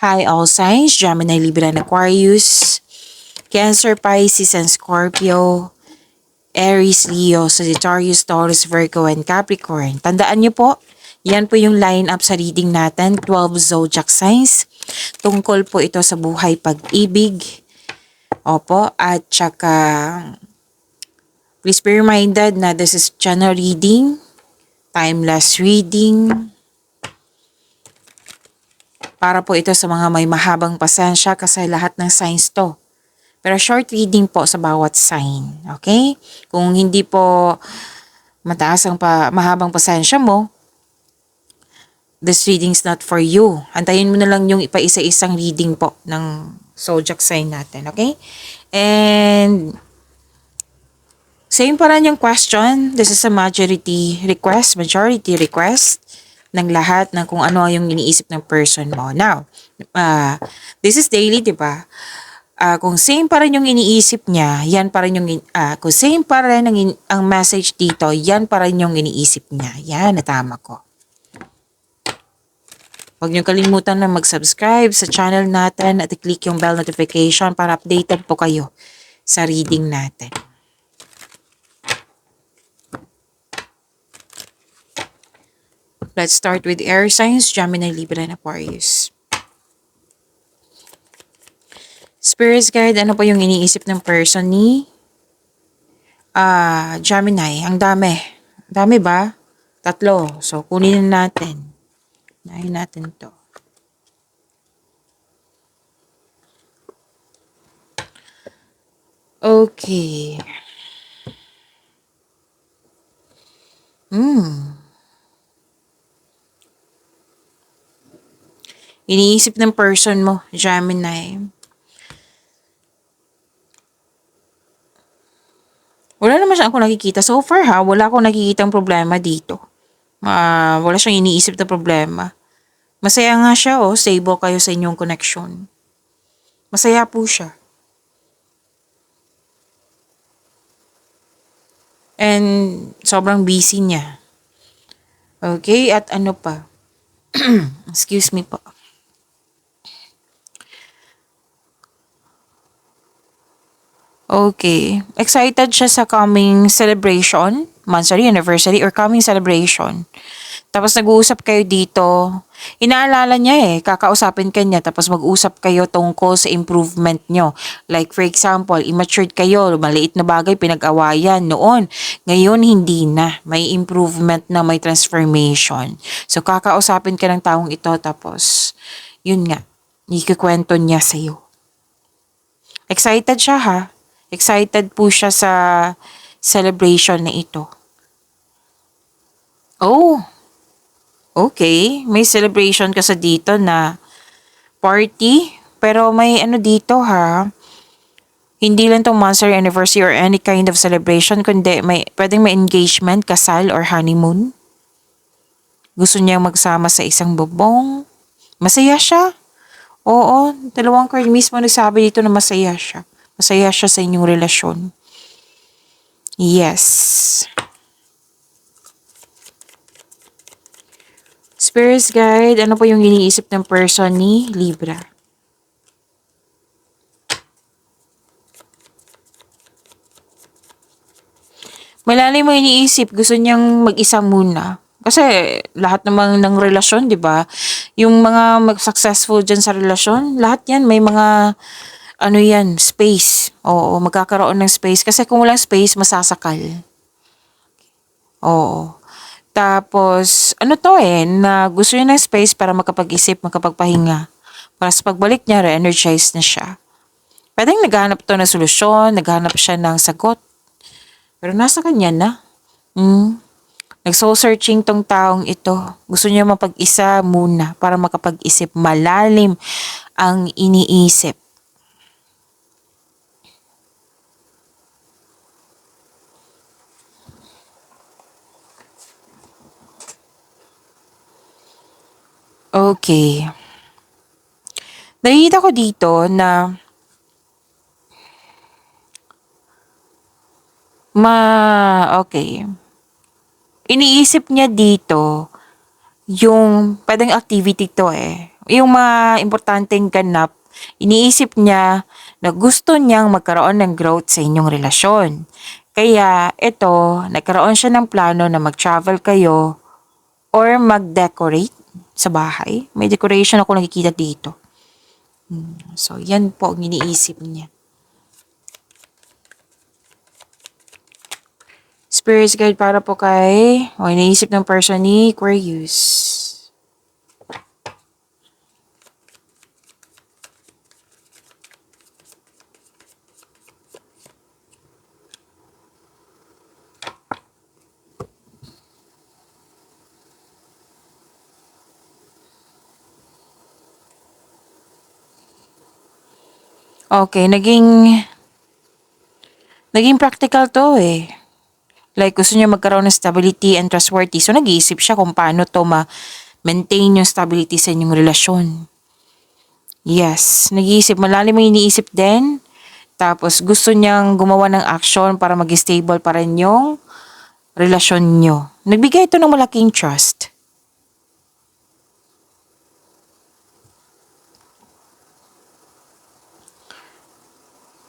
Hi all signs, Gemini, Libra, and Aquarius, Cancer, Pisces, and Scorpio, Aries, Leo, Sagittarius, Taurus, Virgo, and Capricorn. Tandaan niyo po, yan po yung line-up sa reading natin, 12 zodiac signs. Tungkol po ito sa buhay pag-ibig. Opo, at saka please be reminded na this is general reading, timeless reading. Para po ito sa mga may mahabang pasensya kasi lahat ng signs to. Pero short reading po sa bawat sign. Okay? Kung hindi po mataas ang mahabang pasensya mo, this reading's not for you. Antayin mo na lang yung ipaisa-isang reading po ng zodiac sign natin. Okay? And same pa rin yung question. This is a majority request ng lahat ng kung ano yung iniisip ng person mo. Now, this is daily, di ba? Kung same pa rin yung iniisip niya, yan pa rin yung, kung same pa rin ang message dito, yan pa rin yung iniisip niya. Yan, natama ko. Huwag niyo kalimutan na mag-subscribe sa channel natin at i-click yung bell notification para updated po kayo sa reading natin. Let's start with air signs, Gemini, Libra, and Aquarius. Spirit guide, ano po yung iniisip ng person ni Gemini? Ang dami. Dami ba? 3. So, kunin natin. Nahin natin to. Okay. Iniisip ng person mo, Gemini. Wala naman siya ako nakikita. So far wala akong nakikitang problema dito. Wala siyang iniisip na problema. Masaya nga siya, stable kayo sa inyong connection. Masaya po siya. And sobrang busy niya. Okay, at ano pa? Excuse me po. Okay. Excited siya sa coming celebration, monthsary, anniversary, or coming celebration. Tapos nag-uusap kayo dito. Inaalala niya kakausapin ka niya tapos mag-usap kayo tungkol sa improvement nyo. Like for example, immatured kayo, maliit na bagay pinag-awayan noon. Ngayon hindi na, may improvement na, may transformation. So kakausapin ka ng taong ito tapos yun nga, ikikwento niya sa'yo. Excited siya Excited po siya sa celebration na ito. Oh, okay. May celebration ka sa dito na party. Pero may ano dito Hindi lang tong monthsary anniversary or any kind of celebration, kundi pwedeng may engagement, kasal, or honeymoon. Gusto niya magsama sa isang bubong. Masaya siya. Oo, 2 card mismo nagsabi dito na masaya siya. Masaya siya sa inyong relasyon. Yes. Spirit guide, ano po yung iniisip ng person ni Libra? Malalim mo iniisip, gusto niyang mag-isa muna. Kasi lahat naman ng relasyon, di ba? Yung mga successful dyan sa relasyon, lahat yan may mga space. Oo, magkakaroon ng space. Kasi kung walang space, masasakal. Oo. Tapos, na gusto niya ng space para makapag-isip, makapagpahinga. Para sa pagbalik niya, re-energize na siya. Pwedeng naghahanap to ng solusyon, naghahanap siya ng sagot. Pero nasa kanya na. Nag-soul searching tong taong ito. Gusto niya mapag-isa muna para makapag-isip. Malalim ang iniisip. Okay. Nakikita ko dito na okay. Iniisip niya dito yung pwedeng activity to yung mga importanteng ganap, iniisip niya na gusto niyang magkaroon ng growth sa inyong relasyon. Kaya ito, nagkaroon siya ng plano na mag-travel kayo or mag-decorate sa bahay. May decoration ako nakikita dito. So, yan po ang iniisip niya. Spirit guide para po kay iniisip ng person ni Aquarius. Okay, naging practical to eh. Like, gusto niya magkaroon ng stability and trustworthy. So, nag-iisip siya kung paano to ma-maintain yung stability sa inyong relasyon. Yes, nag-iisip. Malalim ang iniisip din. Tapos, gusto niyang gumawa ng action para mag-stable pa rin yung relasyon niyo. Nagbigay ito ng malaking trust.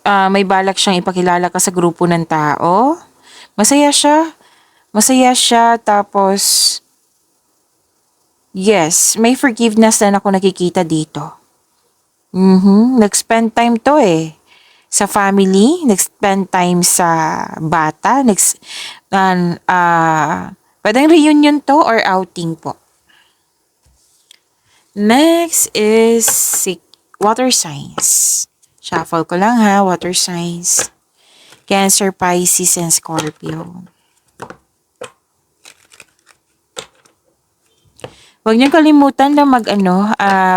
May balak siyang ipakilala ka sa grupo ng tao. Masaya siya. Masaya siya. Tapos, yes, may forgiveness na ako nakikita dito. Nag-spend time to eh. Sa family, nag-spend time sa bata, pwedeng reunion to or outing po. Next is water signs. Shuffle ko lang ha, water signs. Cancer, Pisces, and Scorpio. Huwag niyong kalimutan na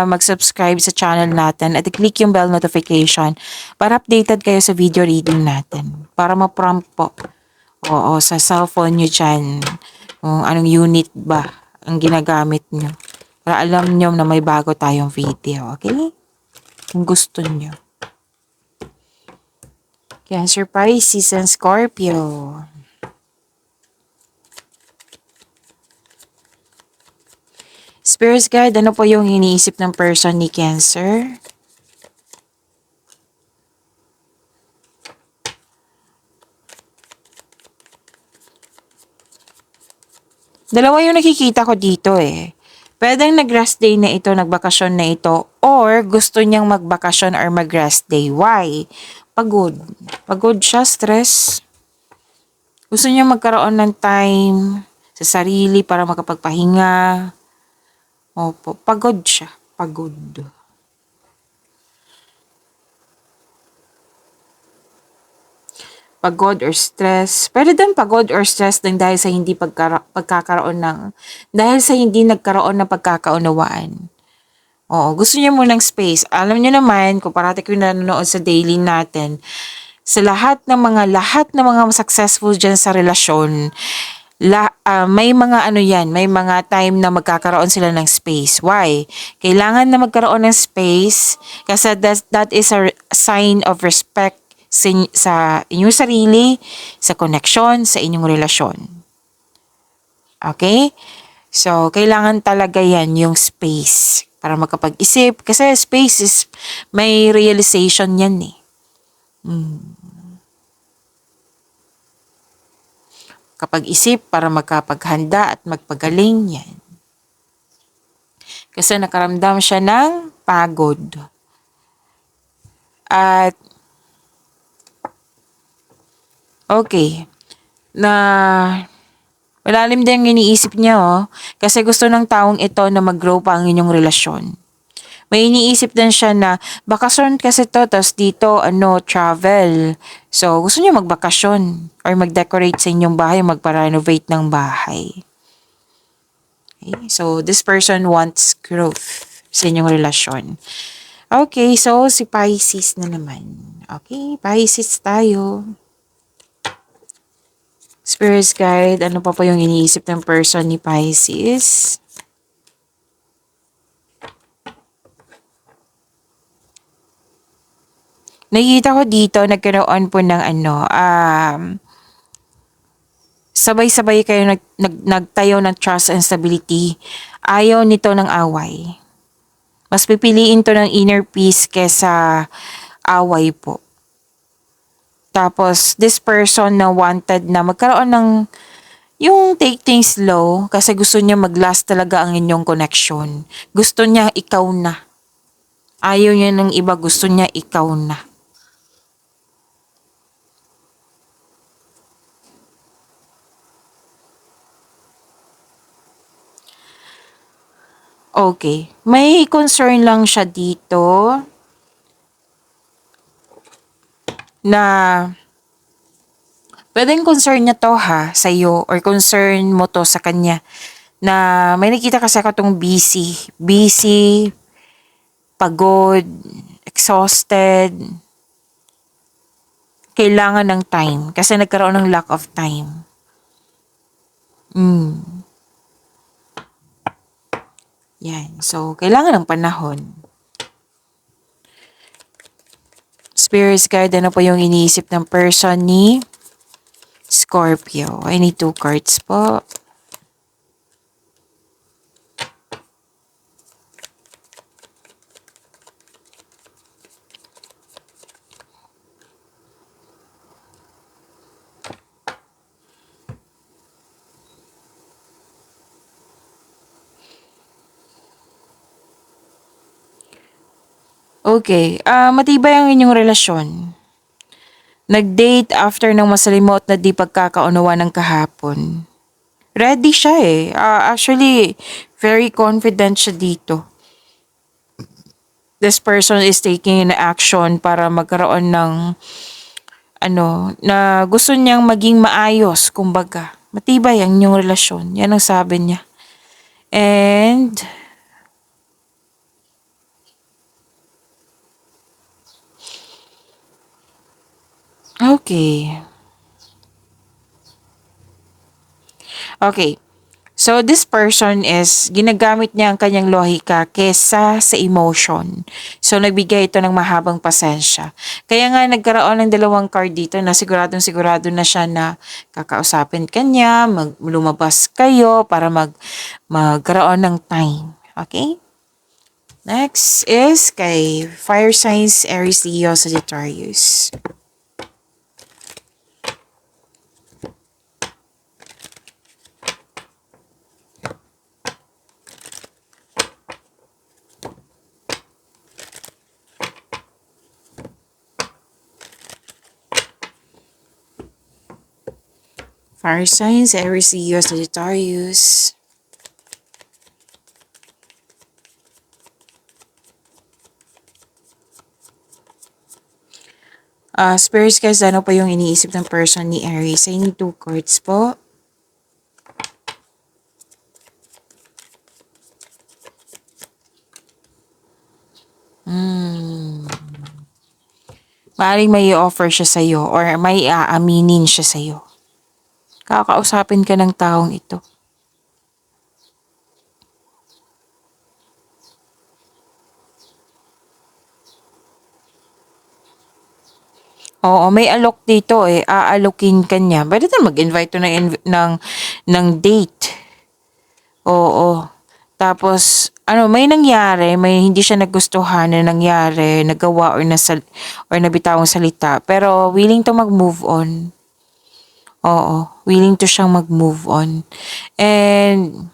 mag-subscribe sa channel natin at i-click yung bell notification para updated kayo sa video reading natin. Para ma-prompt po. Oo, sa cellphone niyo dyan. Kung anong unit ba ang ginagamit niyo. Para alam niyo na may bago tayong video. Okay? Kung gusto niyo. Cancer, Pisces, and Scorpio. Spirit guide, ano po yung iniisip ng person ni Cancer? Dalawa yung nakikita ko dito eh. Pwedeng nag-rest day na ito, nagbakasyon na ito, or gusto niyang magbakasyon or mag-rest day. Why? Pagod. Pagod siya, stress. Gusto niya magkaroon ng time sa sarili para makapagpahinga. Opo, pagod siya. Pagod. Pagod or stress. Pwede din pagod or stress din dahil sa hindi dahil sa hindi nagkaroon ng pagkakaunawaan. Oo, gusto niya munang space. Alam niyo naman, kung parati ko nanonood sa daily natin, sa lahat ng mga successful dyan sa relasyon, may mga may mga time na magkakaroon sila ng space. Why? Kailangan na magkaroon ng space kasi that is a sign of respect sa inyong sarili, sa connection, sa inyong relasyon. Okay? So, kailangan talaga yan yung space para makapag-isip. Kasi space is may realization yan eh. Kapag-isip para magkapaghanda at magpagaling yan. Kasi nakaramdam siya ng pagod. At okay. Malalim din ang iniisip niya kasi gusto ng taong ito na mag-grow pa ang inyong relasyon. May iniisip din siya na bakasyon kasi to, tapos dito travel. So gusto niya magbakasyon or mag-decorate sa inyong bahay, magpa-renovate ng bahay. Okay, so this person wants growth sa inyong relasyon. Okay, so si Pisces na naman. Okay, Pisces tayo. Spirit guide, ano pa po yung iniisip ng person ni Pisces? Nakikita ko dito, nagkaroon po ng sabay-sabay kayo nagtayo ng trust and stability. Ayaw nito ng away. Mas pipiliin to ng inner peace kesa away po. Tapos, this person na wanted na magkaroon ng yung take things slow kasi gusto niya mag-last talaga ang inyong connection. Gusto niya ikaw na. Ayaw niya ng iba, gusto niya ikaw na. Okay. May concern lang siya dito na pwedeng concern niya to ha, sa iyo or concern mo to sa kanya na may nakita kasi ako tong busy, pagod, exhausted, kailangan ng time kasi nagkaroon ng lack of time. Yan. So, kailangan ng panahon. Spirit guide, ano po yung iniisip ng person ni Scorpio? I need 2 cards po. Okay. Matibay ang inyong relasyon. Nag-date after ng masalimot na di pagkakaunawan ng kahapon. Ready siya eh. Actually, very confident siya dito. This person is taking an action para magkaroon ng na gusto niyang maging maayos, kumbaga. Matibay ang inyong relasyon. Yan ang sabi niya. And okay. Okay. So, this person is, ginagamit niya ang kanyang lohika kesa sa emotion. So, nagbigay ito ng mahabang pasensya. Kaya nga, nagkaroon ng 2 card dito na sigurado na siya na kakausapin kanya, lumabas kayo para magkaroon ng time. Okay? Next is kay Fire Signs, Aries, Leo, Sagittarius. Fire signs, Aries, Leo, Sagittarius. Spirits guys, ano pa yung iniisip ng person ni Aries? I need 2 cards po. Maaaring may i-offer siya sa'yo or may aaminin siya sa'yo. Kakausapin ka ng taong ito. Oo, may alok dito eh. Aalokin ka niya. Pwede na mag-invite to ng date. Oo. Tapos, may nangyari, may hindi siya nagustuhan na nangyari, nagawa or nabitawang salita. Pero willing to mag-move on. Oo, willing to siyang mag-move on. And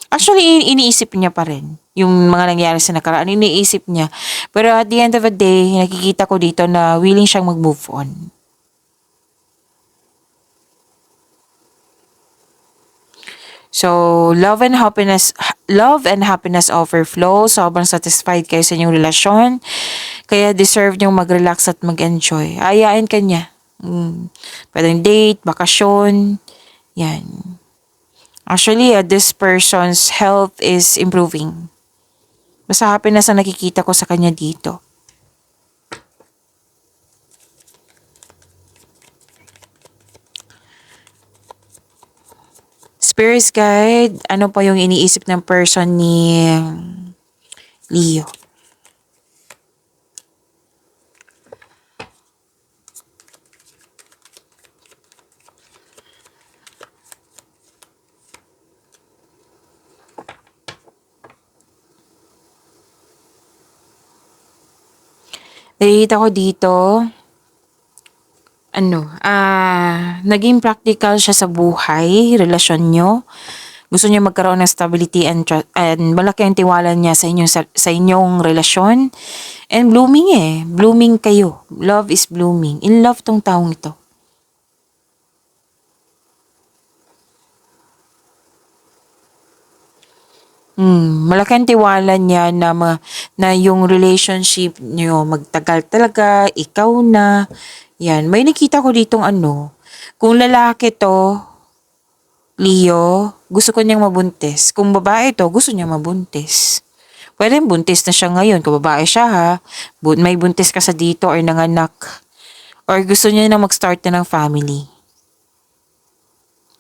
actually, iniisip niya pa rin yung mga nangyari sa nakaraan. Iniisip niya. Pero at the end of the day, nakikita ko dito na willing siyang mag-move on. So, love and happiness overflow. Sobrang satisfied kayo sa inyong relasyon. Kaya deserve niyong mag-relax at mag-enjoy. Ayain ka niya. Pwedeng date, bakasyon. Yan. Actually, this person's health is improving. Basta happiness ang nakikita ko sa kanya dito. Spirit guide, ano pa yung iniisip ng person ni Leo? Nakikita ko dito, naging practical siya sa buhay, relasyon nyo. Gusto niya magkaroon ng stability and malaki ang tiwala niya sa inyong relasyon. And blooming blooming kayo. Love is blooming. In love tong taong ito. Malaki ang tiwala niya na yung relationship niyo magtagal talaga, ikaw na. Yan, may nakita ko ditong kung lalaki to, Leo, gusto ko niyang mabuntis. Kung babae to, gusto niya mabuntis. Pwede buntis na siya ngayon. Kung babae siya ha, may buntis ka sa dito or nanganak. Or gusto niya na mag-start na ng family.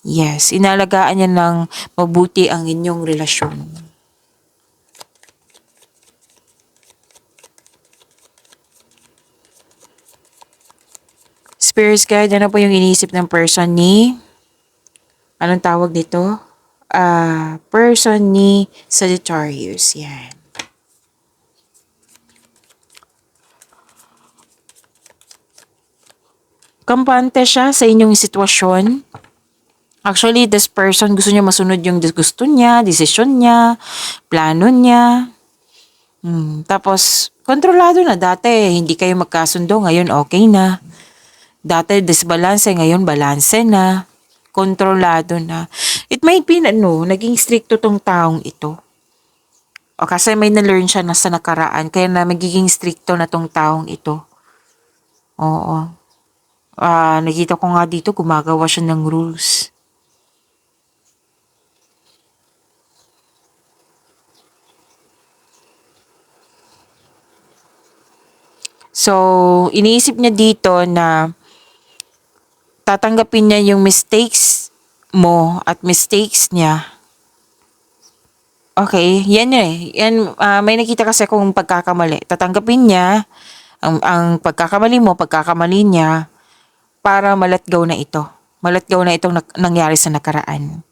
Yes, inalagaan niya ng mabuti ang inyong relasyon. Spirits guide, ano po yung iniisip ng person ni, anong tawag dito? Person ni Sagittarius. Yan. Kampante siya sa inyong sitwasyon. Actually, this person gusto niya masunod yung gusto niya, desisyon niya, plano niya. Tapos, kontrolado na dati. Hindi kayo magkasundo, ngayon okay na. Dati disbalance, ngayon balanse na. Kontrolado na. It might be, naging stricto tong taong ito. O kasi may na-learn siya na sa nakaraan, kaya na magiging stricto na tong taong ito. Oo. Nakita ko nga dito, gumagawa siya ng rules. So, iniisip niya dito na tatanggapin niya yung mistakes mo at mistakes niya. Okay, yan Yan, may nakita kasi kung pagkakamali. Tatanggapin niya ang pagkakamali mo, pagkakamali niya para ma-let go na ito. Ma-let go na itong nangyari sa nakaraan.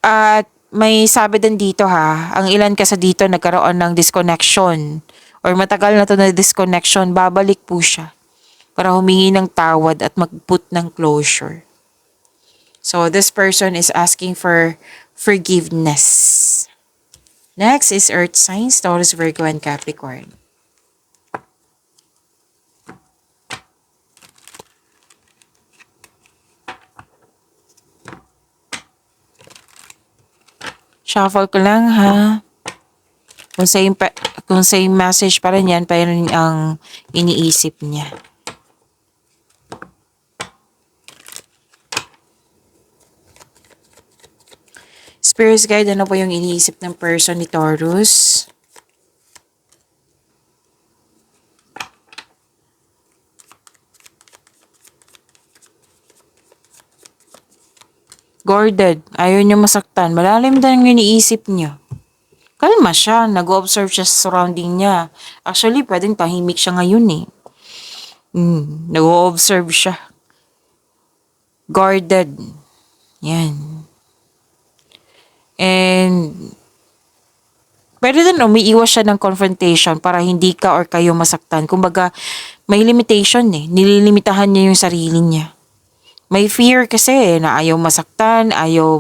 At may sabi din dito ang ilan kasi dito nagkaroon ng disconnection or matagal na to na disconnection, babalik po siya para humingi ng tawad at mag-put ng closure. So, this person is asking for forgiveness. Next is Earth signs, Taurus, Virgo, and Capricorn. Shuffle ko lang ha. Kung same message pa rin yan, pa rin ang iniisip niya. Spirit guide, ano po yung iniisip ng person ni Taurus? Guarded. Ayaw niyo masaktan. Malalim din ang iniisip niya. Kalma siya. Nag-observe siya sa surrounding niya. Actually, pwedeng tahimik siya ngayon Nag-observe siya. Guarded. Yan. And pwede din umiiwas siya ng confrontation para hindi ka or kayo masaktan. Kumbaga, may limitation Nililimitahan niya yung sarili niya. May fear kasi na ayaw masaktan, ayaw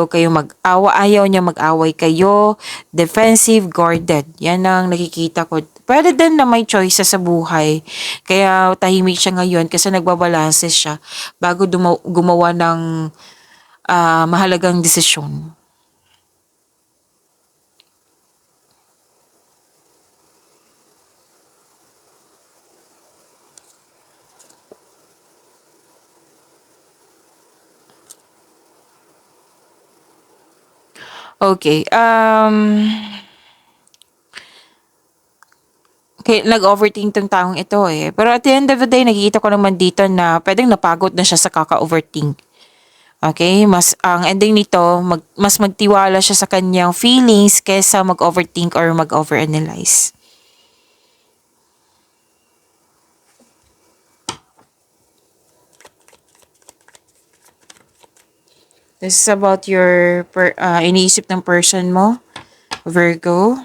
kayo mag-awa, ayaw niya mag-away kayo, defensive, guarded. Yan ang nakikita ko. Pwede din na may choices sa buhay. Kaya tahimik siya ngayon kasi nagbabalanse siya bago gumawa ng mahalagang desisyon. Okay. Okay, nag-overthink tong taong ito Pero at the end of the day, nakikita ko naman dito na pwedeng napagod na siya sa kaka-overthink. Okay? Ang ending nito, mas magtiwala siya sa kanyang feelings kaysa mag-overthink or mag-overanalyze. This is about your iniisip ng person mo, Virgo.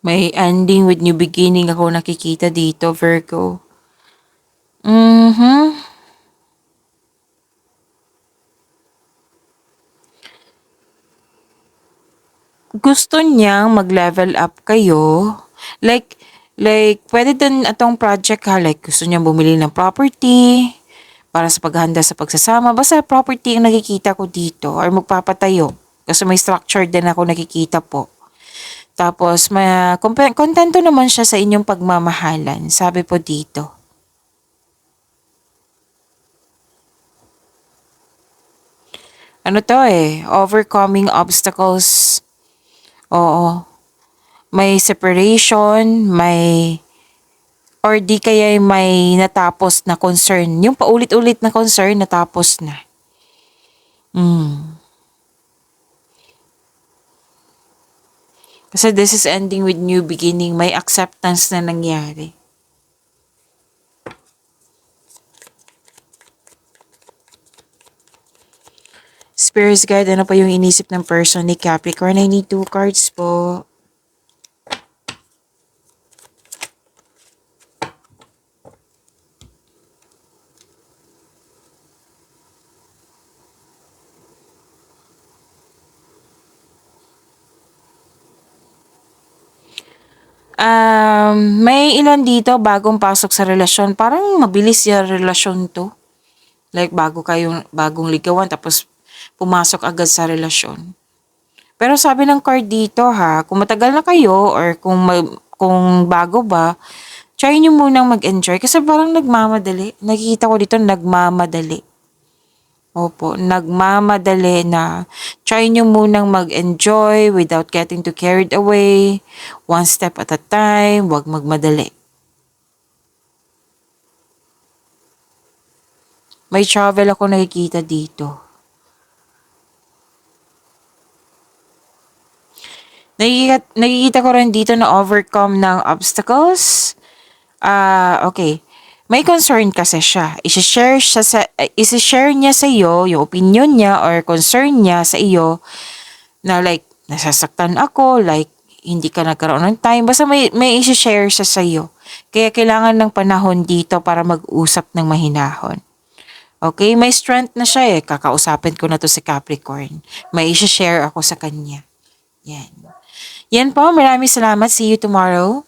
May ending with new beginning ako nakikita dito, Virgo. Mhm. Gusto niyang mag-level up kayo. Like, pwede din atong project ha. Like, gusto niyang bumili ng property para sa paghanda sa pagsasama. Basta property ang nakikita ko dito or magpapatayo. Kasi may structure din ako nakikita po. Tapos, kontento naman siya sa inyong pagmamahalan. Sabi po dito. Ano to overcoming obstacles. Oo. May separation, or di kaya may natapos na concern. Yung paulit-ulit na concern, natapos na. Kasi this is ending with new beginning. May acceptance na nangyari. Spirit guide, ano pa yung inisip ng person ni Capricorn? I need 2 cards po. May ilan dito bagong pasok sa relasyon. Parang mabilis yung relasyon to. Like bagong ligawan tapos pumasok agad sa relasyon. Pero sabi ng card dito ha, kung matagal na kayo or kung bago ba, try nyo munang mag-enjoy kasi parang nagmamadali. Nakikita ko dito nagmamadali. Opo, nagmamadali na try nyo munang mag-enjoy without getting too carried away. One step at a time, wag magmadali. May travel ako nakikita dito. Nakikita ko rin dito na overcome ng obstacles. Okay. May concern kasi siya. I-share niya sa iyo yung opinion niya or concern niya sa iyo na like, nasasaktan ako, like, hindi ka nagkaroon ng time. Basta may i-share siya sa iyo. Kaya kailangan ng panahon dito para mag-usap ng mahinahon. Okay? May strength na siya Kakausapin ko na to si Capricorn. May i-share ako sa kanya. Yan. Yan po. Maraming salamat. See you tomorrow.